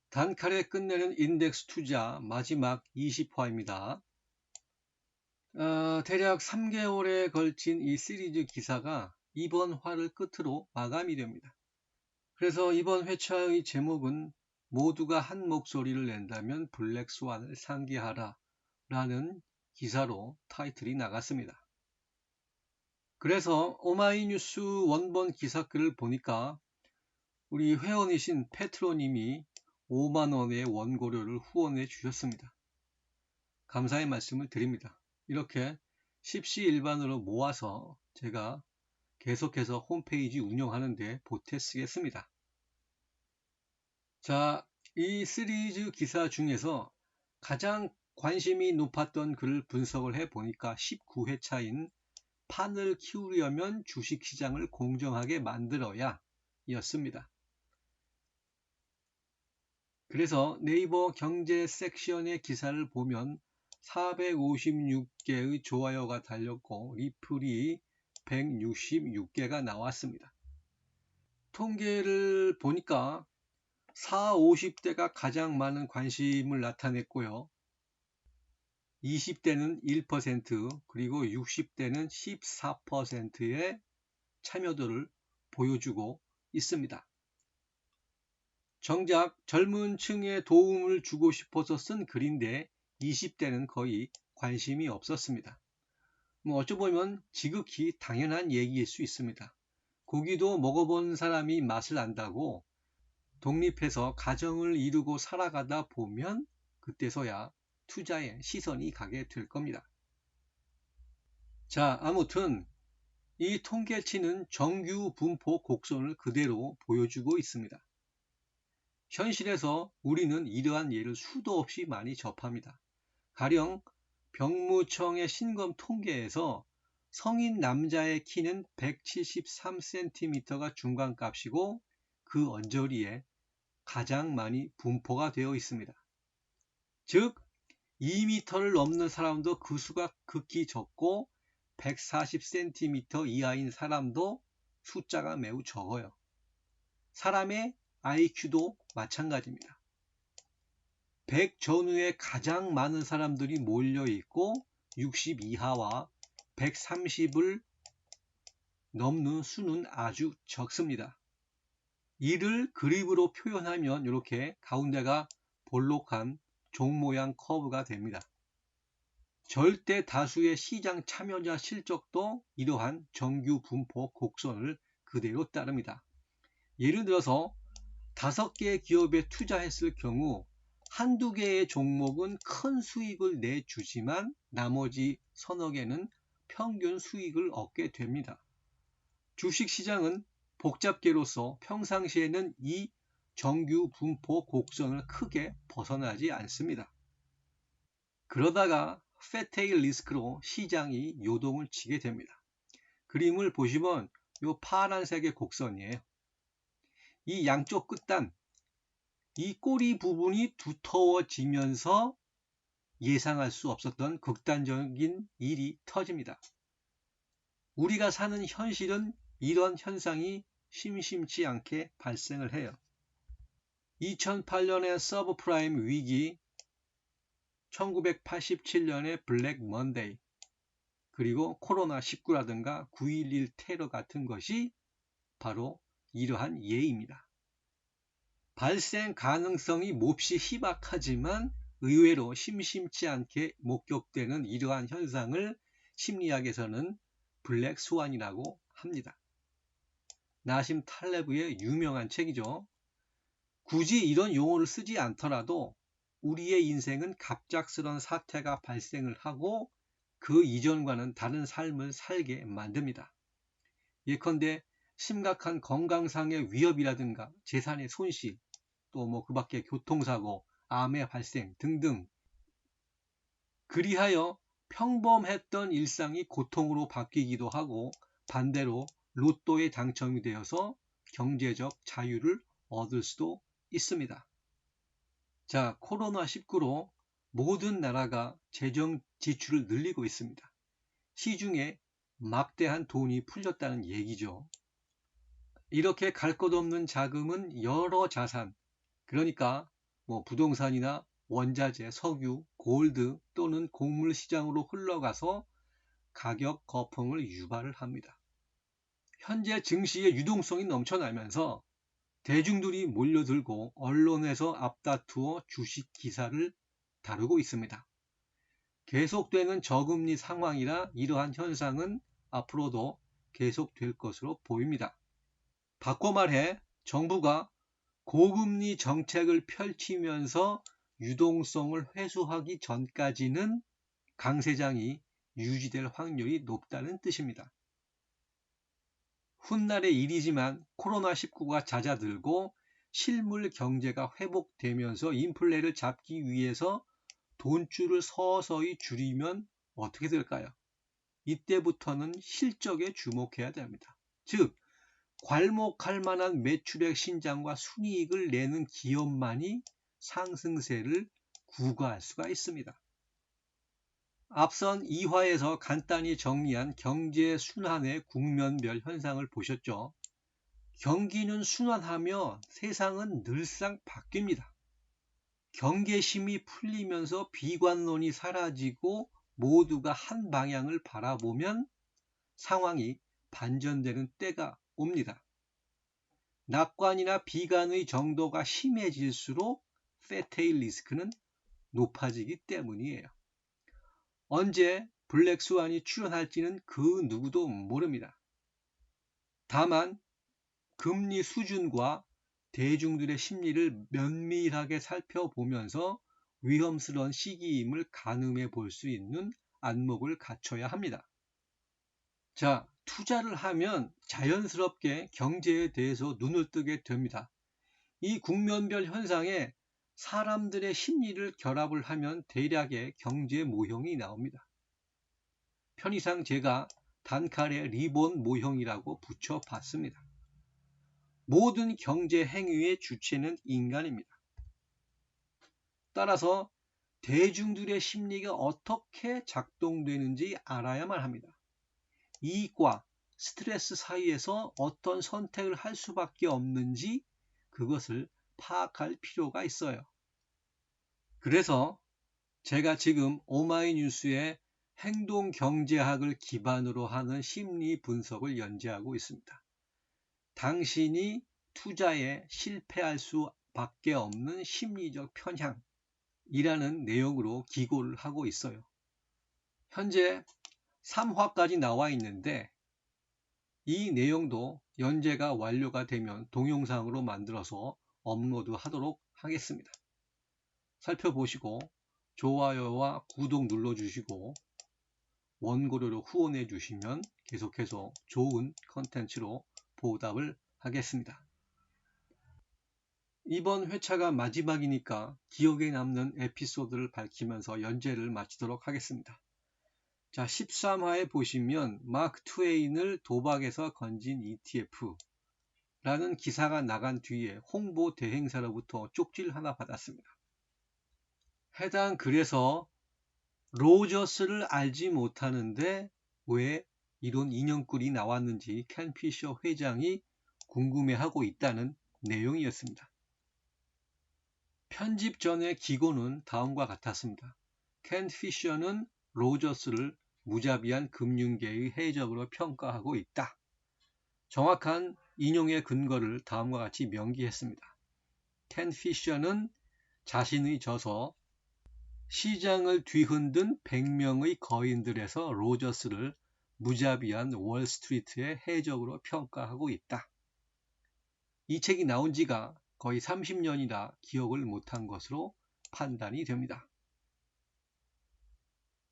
단칼에 끝내는 인덱스 투자 마지막 20화입니다. 대략 3개월에 걸친 이 시리즈 기사가 이번 화를 끝으로 마감이 됩니다. 그래서 이번 회차의 제목은 모두가 한 목소리를 낸다면 블랙스완을 상기하라 라는 기사로 타이틀이 나갔습니다. 그래서 오마이뉴스 원본 기사글을 보니까 우리 회원이신 페트로님이 5만원의 원고료를 후원해 주셨습니다. 감사의 말씀을 드립니다. 이렇게 십시일반으로 모아서 제가 계속해서 홈페이지 운영하는데 보태 쓰겠습니다. 자, 이 시리즈 기사 중에서 가장 관심이 높았던 글을 분석을 해 보니까 19회차인 판을 키우려면 주식시장을 공정하게 만들어야 였습니다. 그래서 네이버 경제 섹션의 기사를 보면 456개의 좋아요가 달렸고 리플이 166개가 나왔습니다. 통계를 보니까 40, 50대가 가장 많은 관심을 나타냈고요. 20대는 1%, 그리고 60대는 14%의 참여도를 보여주고 있습니다. 정작 젊은 층에 도움을 주고 싶어서 쓴 글인데 20대는 거의 관심이 없었습니다. 어쩌보면 지극히 당연한 얘기일 수 있습니다. 고기도 먹어본 사람이 맛을 안다고 독립해서 가정을 이루고 살아가다 보면 그때서야 투자에 시선이 가게 될 겁니다. 자, 아무튼 이 통계치는 정규 분포 곡선을 그대로 보여주고 있습니다. 현실에서 우리는 이러한 예를 수도 없이 많이 접합니다. 가령 병무청의 신검 통계에서 성인 남자의 키는 173cm가 중간값이고 그 언저리에 가장 많이 분포가 되어 있습니다. 즉 2m를 넘는 사람도 그 수가 극히 적고 140cm 이하인 사람도 숫자가 매우 적어요. 사람의 IQ도 마찬가지입니다. 100 전후에 가장 많은 사람들이 몰려있고 60 이하와 130을 넘는 수는 아주 적습니다. 이를 그림으로 표현하면 이렇게 가운데가 볼록한 종 모양 커브가 됩니다. 절대 다수의 시장 참여자 실적도 이러한 정규 분포 곡선을 그대로 따릅니다. 예를 들어서 5개의 기업에 투자했을 경우 한두 개의 종목은 큰 수익을 내주지만 나머지 서너 개는 평균 수익을 얻게 됩니다. 주식시장은 복잡계로서 평상시에는 이 정규 분포 곡선을 크게 벗어나지 않습니다. 그러다가 패테일 리스크로 시장이 요동을 치게 됩니다. 그림을 보시면 이 파란색의 곡선이에요. 이 양쪽 끝단, 이 꼬리 부분이 두터워지면서 예상할 수 없었던 극단적인 일이 터집니다. 우리가 사는 현실은 이런 현상이 심심치 않게 발생을 해요. 2008년의 서브프라임 위기, 1987년의 블랙 먼데이, 그리고 코로나19라든가 9.11 테러 같은 것이 바로 이러한 예입니다. 발생 가능성이 몹시 희박하지만 의외로 심심치 않게 목격되는 이러한 현상을 심리학에서는 블랙 스완이라고 합니다. 나심 탈레브의 유명한 책이죠. 굳이 이런 용어를 쓰지 않더라도 우리의 인생은 갑작스런 사태가 발생을 하고 그 이전과는 다른 삶을 살게 만듭니다. 예컨대 심각한 건강상의 위협이라든가 재산의 손실, 또 그 밖에 교통사고, 암의 발생 등등. 그리하여 평범했던 일상이 고통으로 바뀌기도 하고 반대로 로또에 당첨이 되어서 경제적 자유를 얻을 수도 있습니다. 자, 코로나19로 모든 나라가 재정 지출을 늘리고 있습니다. 시중에 막대한 돈이 풀렸다는 얘기죠. 이렇게 갈 것 없는 자금은 여러 자산, 그러니까 부동산이나 원자재, 석유, 골드 또는 곡물 시장으로 흘러가서 가격 거품을 유발을 합니다. 현재 증시의 유동성이 넘쳐나면서 대중들이 몰려들고 언론에서 앞다투어 주식 기사를 다루고 있습니다. 계속되는 저금리 상황이라 이러한 현상은 앞으로도 계속될 것으로 보입니다. 바꿔 말해 정부가 고금리 정책을 펼치면서 유동성을 회수하기 전까지는 강세장이 유지될 확률이 높다는 뜻입니다. 훗날의 일이지만 코로나19가 잦아들고 실물 경제가 회복되면서 인플레를 잡기 위해서 돈줄을 서서히 줄이면 어떻게 될까요? 이때부터는 실적에 주목해야 됩니다. 즉, 괄목할 만한 매출액 신장과 순이익을 내는 기업만이 상승세를 구가할 수가 있습니다. 앞선 2화에서 간단히 정리한 경제 순환의 국면별 현상을 보셨죠? 경기는 순환하며 세상은 늘상 바뀝니다. 경계심이 풀리면서 비관론이 사라지고 모두가 한 방향을 바라보면 상황이 반전되는 때가 옵니다. 낙관이나 비관의 정도가 심해질수록 패테일 리스크는 높아지기 때문이에요. 언제 블랙스완이 출현할지는 그 누구도 모릅니다. 다만 금리 수준과 대중들의 심리를 면밀하게 살펴보면서 위험스러운 시기임을 가늠해 볼 수 있는 안목을 갖춰야 합니다. 자, 투자를 하면 자연스럽게 경제에 대해서 눈을 뜨게 됩니다. 이 국면별 현상에 사람들의 심리를 결합을 하면 대략의 경제 모형이 나옵니다. 편의상 제가 단칼에 리본 모형이라고 붙여봤습니다. 모든 경제 행위의 주체는 인간입니다. 따라서 대중들의 심리가 어떻게 작동되는지 알아야만 합니다. 이익과 스트레스 사이에서 어떤 선택을 할 수밖에 없는지 그것을 파악할 필요가 있어요. 그래서 제가 지금 오마이뉴스의 행동경제학을 기반으로 하는 심리 분석을 연재하고 있습니다. 당신이 투자에 실패할 수밖에 없는 심리적 편향이라는 내용으로 기고를 하고 있어요. 현재 3화까지 나와 있는데 이 내용도 연재가 완료가 되면 동영상으로 만들어서 업로드하도록 하겠습니다. 살펴보시고 좋아요와 구독 눌러주시고 원고료로 후원해 주시면 계속해서 좋은 컨텐츠로 보답을 하겠습니다. 이번 회차가 마지막이니까 기억에 남는 에피소드를 밝히면서 연재를 마치도록 하겠습니다. 자, 13화에 보시면 마크 트웨인을 도박에서 건진 ETF라는 기사가 나간 뒤에 홍보 대행사로부터 쪽지를 하나 받았습니다. 해당 글에서 로저스를 알지 못하는데 왜 이런 인형꿀이 나왔는지 켄 피셔 회장이 궁금해하고 있다는 내용이었습니다. 편집 전의 기고는 다음과 같았습니다. 켄 피셔는 로저스를 무자비한 금융계의 해적으로 평가하고 있다. 정확한 인용의 근거를 다음과 같이 명기했습니다. 켄 피셔는 자신의 저서 시장을 뒤흔든 100명의 거인들에서 로저스를 무자비한 월스트리트의 해적으로 평가하고 있다. 이 책이 나온 지가 거의 30년이나 기억을 못한 것으로 판단이 됩니다.